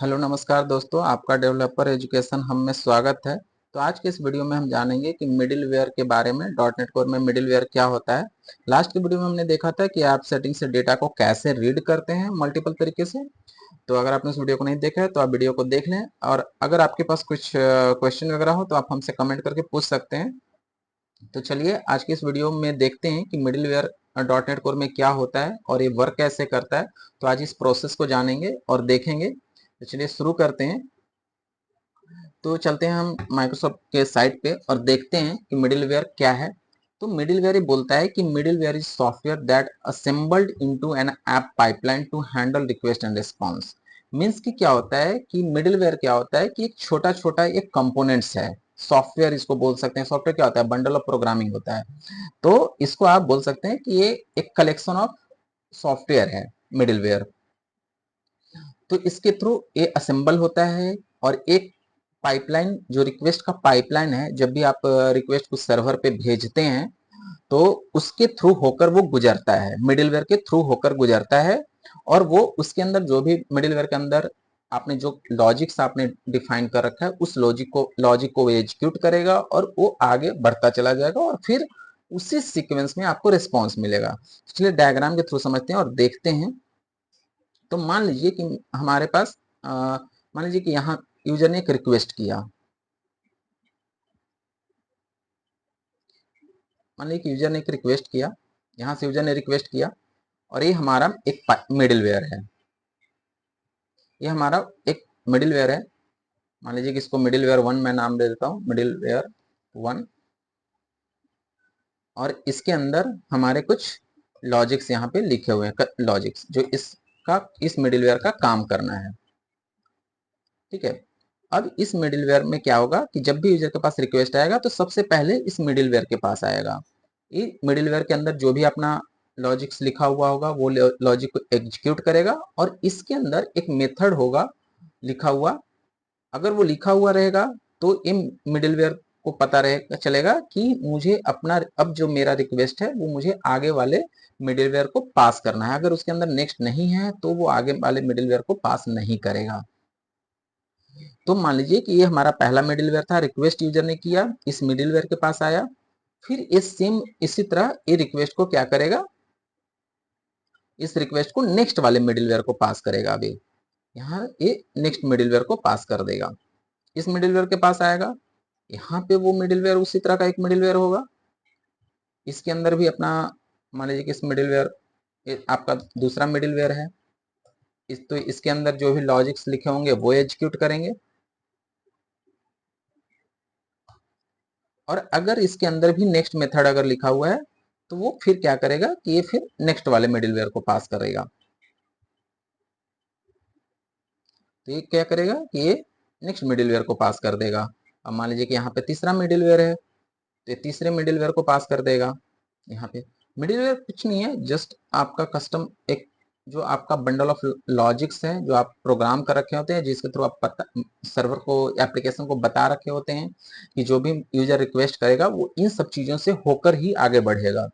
Hello नमस्कार दोस्तों, आपका डेवलपर एजुकेशन हम में स्वागत है। तो आज के इस वीडियो में हम जानेंगे कि मिडिलवेयर के बारे में, डॉट नेट कोर में मिडिलवेयर क्या होता है। लास्ट के वीडियो में हमने देखा था कि आप सेटिंग से डेटा को कैसे रीड करते हैं मल्टीपल तरीके से। तो अगर आपने उस वीडियो को नहीं देखा है तो आप वीडियो को देख लें, और अगर आपके पास कुछ क्वेश्चन वगैरह हो तो आप हमसे कमेंट करके पूछ सकते हैं। तो चलिए आज के इस वीडियो में देखते हैं कि मिडिलवेयर डॉट नेट कोर में क्या होता है और ये वर्क कैसे करता है। तो आज इस प्रोसेस को जानेंगे और देखेंगे। तो चलिए शुरू करते हैं। तो चलते हैं हम माइक्रोसॉफ्ट के साइट पे और देखते हैं कि मिडिलवेयर क्या है। तो मिडिलवेयर ये बोलता है कि middleware is software that assembled into an app pipeline to handle request and response. Means कि क्या होता है कि मिडिलवेयर क्या होता है कि एक छोटा छोटा एक कंपोनेंट्स है। सॉफ्टवेयर इसको बोल सकते हैं। सॉफ्टवेयर क्या होता है? बंडल ऑफ प्रोग्रामिंग होता है। तो इसको आप बोल सकते हैं कि ये एक कलेक्शन ऑफ सॉफ्टवेयर है मिडिलवेयर। तो इसके थ्रू ये असेंबल होता है, और एक पाइपलाइन, जो रिक्वेस्ट का पाइपलाइन है, जब भी आप रिक्वेस्ट को सर्वर पे भेजते हैं तो उसके थ्रू होकर वो गुजरता है, मिडिलवेयर के थ्रू होकर गुजरता है। और वो उसके अंदर जो भी मिडिलवेयर के अंदर आपने जो लॉजिक्स आपने डिफाइन कर रखा है, उस लॉजिक को वो एग्जीक्यूट करेगा और वो आगे बढ़ता चला जाएगा, और फिर उसी सीक्वेंस में आपको रिस्पॉन्स मिलेगा। चलिए डायग्राम के थ्रू समझते हैं और देखते हैं। तो मान लीजिए कि हमारे पास मान लीजिए कि यहाँ यूजर ने एक रिक्वेस्ट किया। मान लीजिए कि यूजर ने एक रिक्वेस्ट किया, यहाँ से यूजर ने रिक्वेस्ट किया, और ये हमारा एक मिडिलवेयर है। ये हमारा एक मिडिलवेयर है। मान लीजिए कि इसको मिडिलवेयर 1 मैं नाम दे देता हूँ, मिडिलवेयर 1। और इसके अंदर हमारे कुछ लॉजिक्स यहाँ पे लिखे हुए हैं, लॉजिक्स जो इस मिडिलवेयर का काम करना है। ठीक है। अब इस मिडिलवेयर में क्या होगा कि जब भी यूजर के पास रिक्वेस्ट आएगा तो सबसे पहले इस मिडिलवेयर के पास आएगा। ये मिडिलवेयर के अंदर जो भी अपना लॉजिक्स लिखा हुआ होगा वो लॉजिक को एग्जीक्यूट करेगा, और इसके अंदर एक मेथड होगा लिखा हुआ। अगर वो लिखा हुआ रहेगा तो इन मिडिलवेयर को पता रहेगा, चलेगा कि मुझे अपना, अब जो मेरा रिक्वेस्ट है वो मुझे आगे वाले मिडिलवेयर को पास करना है। अगर उसके अंदर नेक्स्ट नहीं है तो वो आगे वाले मिडिलवेयर को पास नहीं करेगा। तो मान लीजिए कि ये हमारा पहला मिडिलवेयर था, रिक्वेस्ट यूजर ने किया, इस मिडिलवेयर के पास आया। फिर इसी तरह ये रिक्वेस्ट को क्या करेगा, इस रिक्वेस्ट को नेक्स्ट वाले मिडिलवेयर को पास करेगा। अभी यहाँ ये नेक्स्ट मिडिलवेयर को पास कर देगा, इस मिडिलवेयर के पास आएगा। यहाँ पे वो मिडिलवेयर उसी तरह का एक मिडिलवेयर होगा, इसके अंदर भी अपना, मान लीजिए कि इस मिडिलवेयर आपका दूसरा मिडिलवेयर है। तो इसके अंदर जो भी लॉजिक्स लिखे होंगे वो एग्जीक्यूट करेंगे। और अगर इसके अंदर भी नेक्स्ट मेथड अगर लिखा हुआ है तो वो फिर क्या करेगा कि ये फिर नेक्स्ट वाले मिडिलवेयर को पास करेगा। तो ये क्या करेगा कि ये नेक्स्ट मिडिलवेयर को पास कर देगा। अब मान लीजिए कि यहाँ पे तीसरा मिडिलवेयर है, तो ये तीसरे मिडिलवेयर को पास कर देगा। यहाँ पे मिडिलवेयर कुछ नहीं है, जस्ट आपका कस्टम एक, जो आपका बंडल ऑफ लॉजिक्स है जो आप प्रोग्राम कर रखे होते हैं, जिसके थ्रू आप सर्वर को, एप्लीकेशन को बता रखे होते हैं कि जो भी यूजर रिक्वेस्ट करेगा वो इन सब चीजों से होकर ही आगे बढ़ेगा।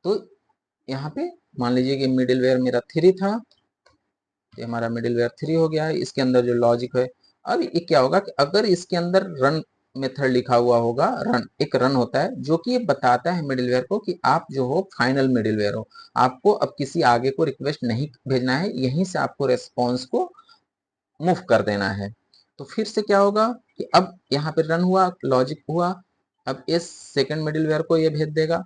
तो यहाँ पे मान लीजिए कि मिडिलवेयर मेरा 3 था, ये हमारा मिडिलवेयर 3 हो गया है। इसके अंदर जो लॉजिक है, अब ये क्या होगा कि अगर इसके अंदर रन मेथड लिखा हुआ होगा, एक रन होता है जो कि ये बताता है मिडिलवेयर को कि आप जो हो फाइनल मिडिलवेयर हो, आपको अब किसी आगे को रिक्वेस्ट नहीं भेजना है, यहीं से आपको रेस्पॉन्स को मूव कर देना है। तो फिर से क्या होगा कि अब यहाँ पे रन हुआ, लॉजिक हुआ, अब इस सेकंड मिडिलवेयर को ये भेज देगा।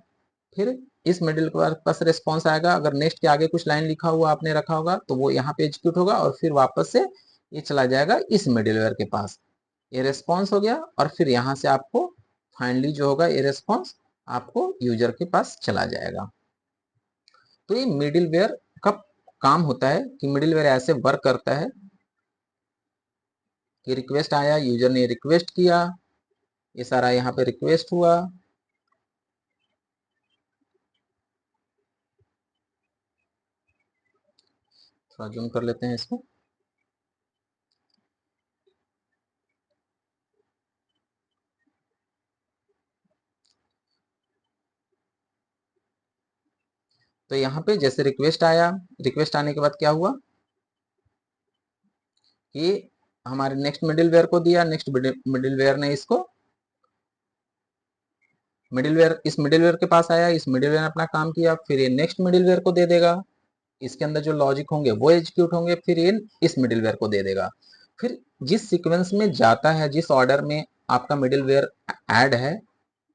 फिर इस मिडिल के पास रिस्पॉन्स आएगा, अगर नेक्स्ट के आगे कुछ लाइन लिखा हुआ आपने रखा होगा तो वो यहाँ पे एग्जीक्यूट होगा, और फिर वापस से ये चला जाएगा इस मिडिलवेयर के पास। ये रिस्पॉन्स हो गया, और फिर यहाँ से आपको फाइनली जो होगा ये रिस्पॉन्स आपको यूजर के पास चला जाएगा। तो ये मिडिलवेयर का काम होता है कि मिडिलवेयर ऐसे वर्क करता है कि रिक्वेस्ट आया, यूजर ने रिक्वेस्ट किया, ये सारा यहाँ पे रिक्वेस्ट हुआ। थोड़ा जूम कर लेते हैं इसको। तो यहाँ पे जैसे रिक्वेस्ट आया, रिक्वेस्ट आने के बाद क्या हुआ कि हमारे नेक्स्ट मिडिलवेयर को दिया, नेक्स्ट मिडिलवेयर ने इसको मिडिलवेयर इस मिडिलवेयर के पास आया, इस मिडिलवेयर ने अपना काम किया, फिर ये नेक्स्ट मिडिलवेयर को दे देगा, इसके अंदर जो लॉजिक होंगे वो एग्जीक्यूट होंगे, फिर ये इस मिडिलवेयर को दे देगा। फिर जिस सीक्वेंस में जाता है, जिस ऑर्डर में आपका मिडिलवेयर ऐड है,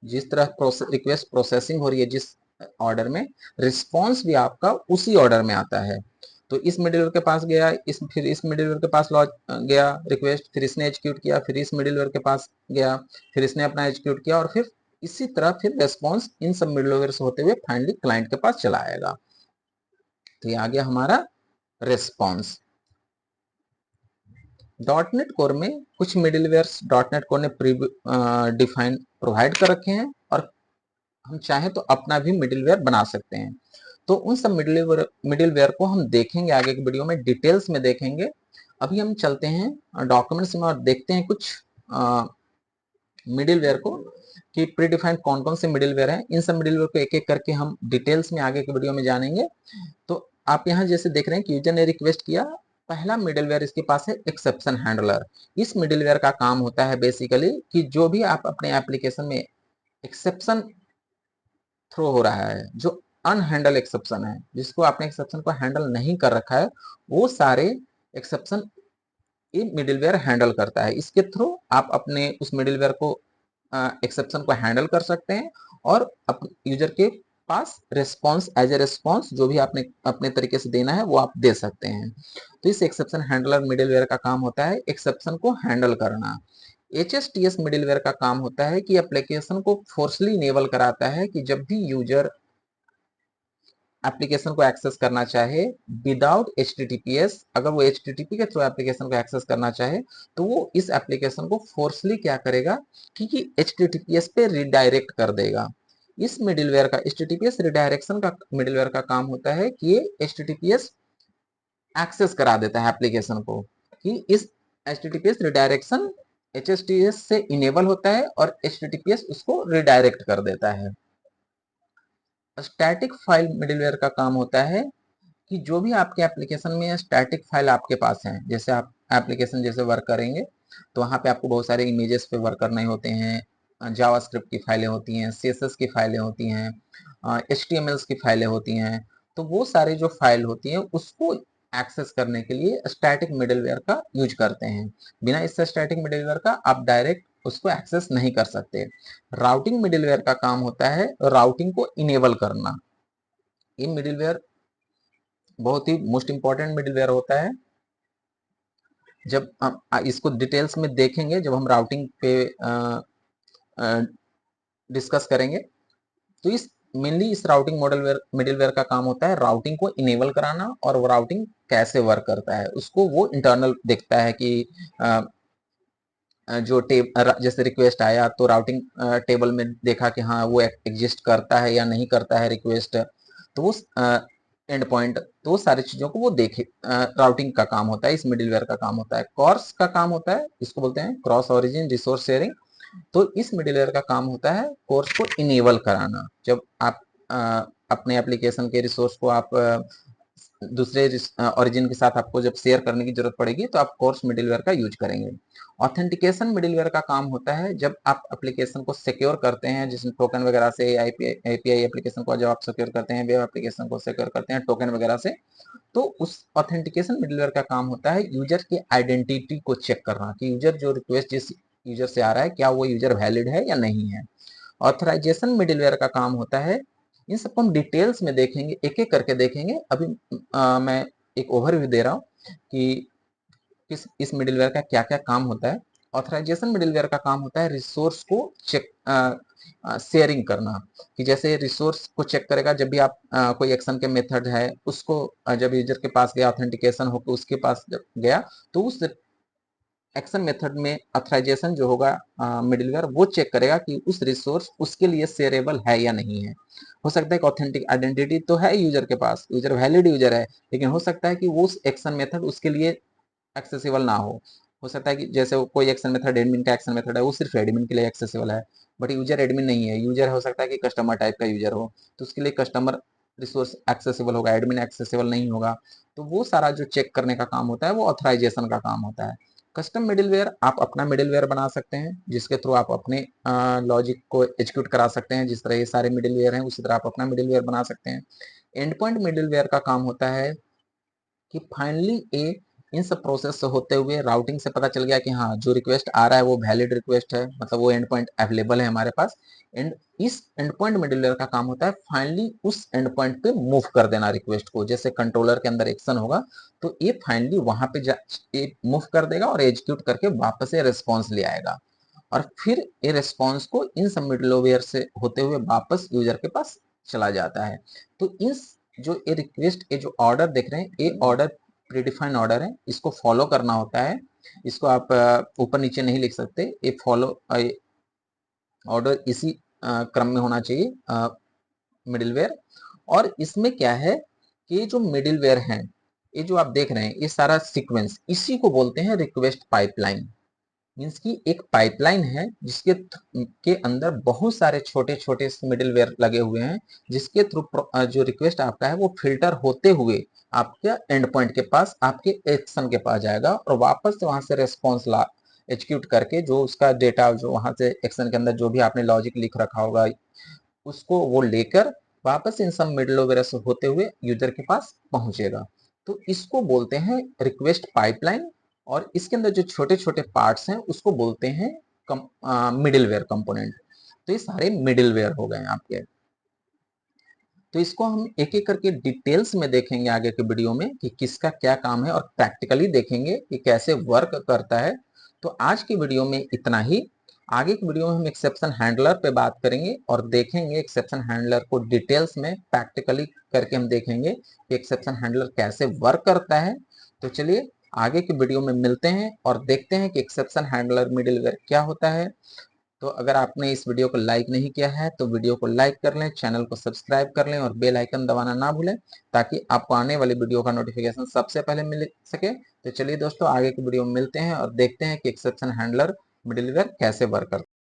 जिस तरह रिक्वेस्ट प्रोसेसिंग हो रही है, जिस ऑर्डर में रिस्पॉन्स भी आपका उसी ऑर्डर में आता है। तो इस मिडिलवेयर के पास गया, फिर इस मिडिलवेयर के पास गया रिक्वेस्ट, फिर इसने एग्जीक्यूट किया, फिर इस मिडिलवेयर के पास गया, फिर इसने अपना एग्जीक्यूट किया, और फिर इसी तरह फिर रेस्पॉन्स इन सब मिडिलवेयर से होते हुए फाइनली क्लाइंट के पास चला आएगा। तो ये आ गया हमारा रेस्पॉन्स। डॉटनेट कोर में कुछ मिडिलवेयर्स डॉटनेट कोर ने डिफाइन प्रोवाइड कर रखे हैं, और हम चाहें तो अपना भी मिडिलवेयर बना सकते हैं। तो उन सब मिडिलवेयर को हम देखेंगे आगे की वीडियो में, डिटेल्स में देखेंगे। अभी हम चलते हैं डॉक्यूमेंट्स में और देखते हैं कुछ मिडिलवेयर को कि प्री डिफाइंड कौन कौन से मिडिलवेयर हैं। इन सब मिडिलवेयर को एक एक करके हम डिटेल्स में आगे की वीडियो में जानेंगे। तो आप यहाँ जैसे देख रहे हैं कि यूजर ने रिक्वेस्ट किया, पहला मिडिलवेयर इसके पास है एक्सेप्शन हैंडलर। इस मिडिलवेयर का काम होता है बेसिकली कि जो भी आप अपने एप्लीकेशन में एक्सेप्शन थ्रो हो रहा है, जो अनहैंडल एक्सेप्शन है, जिसको आपने एक्सेप्शन को हैंडल नहीं कर रखा है, वो सारे एक्सेप्शन ये मिडिलवेयर हैंडल करता है। इसके थ्रू आप अपने उस मिडिलवेयर को एक्सेप्शन को हैंडल कर सकते हैं, और यूजर के पास रिस्पॉन्स एज ए रिस्पॉन्स जो भी आपने अपने तरीके से देना है वो आप दे सकते हैं। तो इस एक्सेप्शन हैंडलर मिडिलवेयर का काम होता है एक्सेप्शन को हैंडल करना। HSTS मिडिलवेयर का काम होता है कि एप्लीकेशन को फोर्सली इनेबल कराता है कि जब भी यूजर एप्लीकेशन को एक्सेस करना चाहे विदाउट HTTPS, अगर वो HTTP के थ्रू एप्लीकेशन को एक्सेस करना चाहे, तो वो इस एप्लीकेशन को फोर्सली क्या करेगा कि HTTPS पे रिडायरेक्ट कर देगा। इस मिडिलवेयर का HTTPS रिडायरेक्शन का मिडिलवेयर का काम होता है कि ये HTTPS एक्सेस करा देता है एप्लीकेशन को, कि इस HTTPS रिडायरेक्शन HSTS से इनेबल होता है और HTTPS उसको रिडायरेक्ट कर देता है। स्टैटिक फाइल मिडिलवेयर का काम होता है कि जो भी आपके एप्लीकेशन में स्टैटिक फाइल आपके पास हैं, जैसे आप एप्लीकेशन जैसे वर्क करेंगे तो वहाँ पे आपको बहुत सारे इमेजेस पे वर्क करने होते हैं, जावास्क्रिप्ट की फाइलें होती हैं, CSS की फाइलें होती हैं, HTML की फाइलें होती हैं। तो वो सारे जो फाइल होती हैं उसको एक्सेस करने के लिए स्टैटिक मिडिलवेयर का यूज करते हैं। बिना इस स्टैटिक मिडिलवेयर का आप डायरेक्ट उसको एक्सेस नहीं कर सकते। राउटिंग मिडिलवेयर का काम होता है राउटिंग को इनेबल करना। ये मिडिलवेयर बहुत ही मोस्ट इंपॉर्टेंट मिडिलवेयर होता है। जब हम इसको डिटेल्स में देखेंगे, जब हम राउटिंग पे डिस्कस करेंगे, तो इस मेनली इस राउटिंग मिडिलवेयर का काम होता है राउटिंग को इनेबल कराना, और वो राउटिंग कैसे वर्क करता है उसको वो इंटरनल देखता है कि जो जैसे रिक्वेस्ट आया तो राउटिंग टेबल में देखा कि हाँ वो एग्जिस्ट करता है या नहीं करता है रिक्वेस्ट, तो वो एंड पॉइंट, तो वो सारी चीजों को वो देखे। राउटिंग का काम होता है, इस मिडिलवेयर का काम होता है। कॉर्स का काम होता है, इसको बोलते हैं क्रॉस ओरिजिन रिसोर्स शेयरिंग। तो इस मिडिलवेयर का काम होता है कोर्स को इनेबल कराना। जब आप अपने एप्लीकेशन के रिसोर्स को आप दूसरे ओरिजिन के साथ आपको जब शेयर करने की जरूरत पड़ेगी तो आप कोर्स मिडिलवेयर का यूज करेंगे। ऑथेंटिकेशन मिडिलवेयर का काम होता है जब आप एप्लीकेशन को सिक्योर करते हैं, जिसमें टोकन वगैरह से, एपीआई एप्लीकेशन को जब आप सिक्योर करते हैं, वेब एप्लीकेशन को सिक्योर करते हैं टोकन वगैरह से, तो उस ऑथेंटिकेशन मिडिलवेयर का काम होता है यूजर की आइडेंटिटी को चेक करना कि यूजर जो रिक्वेस्ट जिस यूजर से आ रहा है क्या वो यूजर वैलिड है या नहीं है। ऑथराइजेशन मिडिलवेयर का काम होता है, इन सबको हम डिटेल्स में देखेंगे, एक एक करके देखेंगे। अभी मैं एक ओवरव्यू दे रहा हूँ कि इस मिडिलवेयर का क्या क्या काम होता है। ऑथराइजेशन मिडिलवेयर का काम होता है रिसोर्स को चेक शेयरिंग करना, कि जैसे रिसोर्स को चेक करेगा जब भी आप कोई एक्शन के मेथड है उसको जब यूजर के पास गया ऑथेंटिकेशन होकर उसके पास जब गया, तो उस एक्शन मेथड में ऑथराइजेशन जो होगा मिडिलवेयर वो चेक करेगा कि उस रिसोर्स उसके लिए शेयरेबल है या नहीं है। हो सकता है कि ऑथेंटिक आइडेंटिटी तो है यूजर के पास, यूजर वैलिड यूजर है, लेकिन हो सकता है कि वो उस एक्शन मेथड उसके लिए एक्सेसिबल ना हो सकता है कि जैसे कोई एक्शन मेथड एडमिन का एक्शन मेथड है वो सिर्फ एडमिन के लिए एक्सेसिबल है, बट यूजर एडमिन नहीं है, यूजर हो सकता है कि कस्टमर टाइप का यूजर हो, तो उसके लिए कस्टमर रिसोर्स एक्सेसिबल होगा, एडमिन एक्सेसिबल नहीं होगा, तो वो सारा जो चेक करने का काम होता है वो ऑथराइजेशन का काम होता है। कस्टम मिडिलवेयर, आप अपना मिडिलवेयर बना सकते हैं जिसके थ्रू आप अपने लॉजिक को एग्जीक्यूट करा सकते हैं। जिस तरह ये सारे मिडिलवेयर हैं उसी तरह आप अपना मिडिलवेयर बना सकते हैं। एंड पॉइंट मिडिलवेयर का काम होता है कि फाइनली ए इन सब प्रोसेस से होते हुए राउटिंग से पता चल गया कि हाँ जो रिक्वेस्ट आ रहा है वो वैलिड रिक्वेस्ट है, मतलब वो एंड पॉइंट अवेलेबल है हमारे पास। एंड इस एंड पॉइंट मिडिलवेयर का काम होता है फाइनली उस एंड पॉइंट पे मूव कर देना रिक्वेस्ट को। जैसे कंट्रोलर के अंदर एक्शन होगा तो ये फाइनली वहां पे मूव कर देगा और एग्जीक्यूट करके वापस ये रिस्पॉन्स ले आएगा, और फिर ये रिस्पॉन्स को इन सब मिडलवेयर से होते हुए वापस यूजर के पास चला जाता है। तो इस जो ये रिक्वेस्ट ये जो ऑर्डर देख रहे हैं ये ऑर्डर प्रीडिफाइंड ऑर्डर है, इसको फॉलो करना होता है। इसको आप ऊपर नीचे नहीं लिख सकते, ये फॉलो ऑर्डर इसी क्रम में होना चाहिए मिडिलवेयर। और इसमें क्या है कि ये जो मिडिलवेयर है ये जो आप देख रहे हैं ये सारा सीक्वेंस इसी को बोलते हैं रिक्वेस्ट पाइपलाइन। मीन्स की एक पाइपलाइन है जिसके के अंदर बहुत सारे छोटे छोटे मिडिलवेयर लगे हुए हैं, जिसके थ्रू जो रिक्वेस्ट आपका है वो फिल्टर होते हुए आपके एंड पॉइंट के पास आपके एक्शन के पास जाएगा और वापस से वहां से रेस्पॉन्स ला एग्जीक्यूट करके जो उसका डेटा जो वहां से एक्शन के अंदर जो भी आपने लॉजिक लिख रखा होगा उसको वो लेकर वापस इन सब मिडलवेयर से होते हुए यूजर के पास पहुंचेगा। तो इसको बोलते हैं रिक्वेस्ट पाइपलाइन, और इसके अंदर जो छोटे छोटे पार्ट्स हैं उसको बोलते हैं मिडिलवेयर कंपोनेंट। तो ये सारे मिडिलवेयर हो गए आपके। तो इसको हम एक एक करके डिटेल्स में देखेंगे आगे के वीडियो में कि किसका क्या काम है और प्रैक्टिकली देखेंगे कि कैसे वर्क करता है। तो आज की वीडियो में इतना ही। आगे की वीडियो में हम एक्सेप्शन हैंडलर पे बात करेंगे और देखेंगे एक्सेप्शन हैंडलर को डिटेल्स में प्रैक्टिकली करके हम देखेंगे कि एक्सेप्शन हैंडलर कैसे वर्क करता है। तो चलिए आगे की वीडियो में मिलते हैं और देखते हैं कि एक्सेप्शन हैंडलर मिडिलवेयर क्या होता है। तो अगर आपने इस वीडियो को लाइक नहीं किया है तो वीडियो को लाइक कर लें, चैनल को सब्सक्राइब कर लें और बेल आइकन दबाना ना भूलें ताकि आपको आने वाली वीडियो का नोटिफिकेशन सबसे पहले मिल सके। तो चलिए दोस्तों आगे की वीडियो में मिलते हैं और देखते हैं कि एक्सेप्शन हैंडलर मिडिलवेयर कैसे वर्क करता है।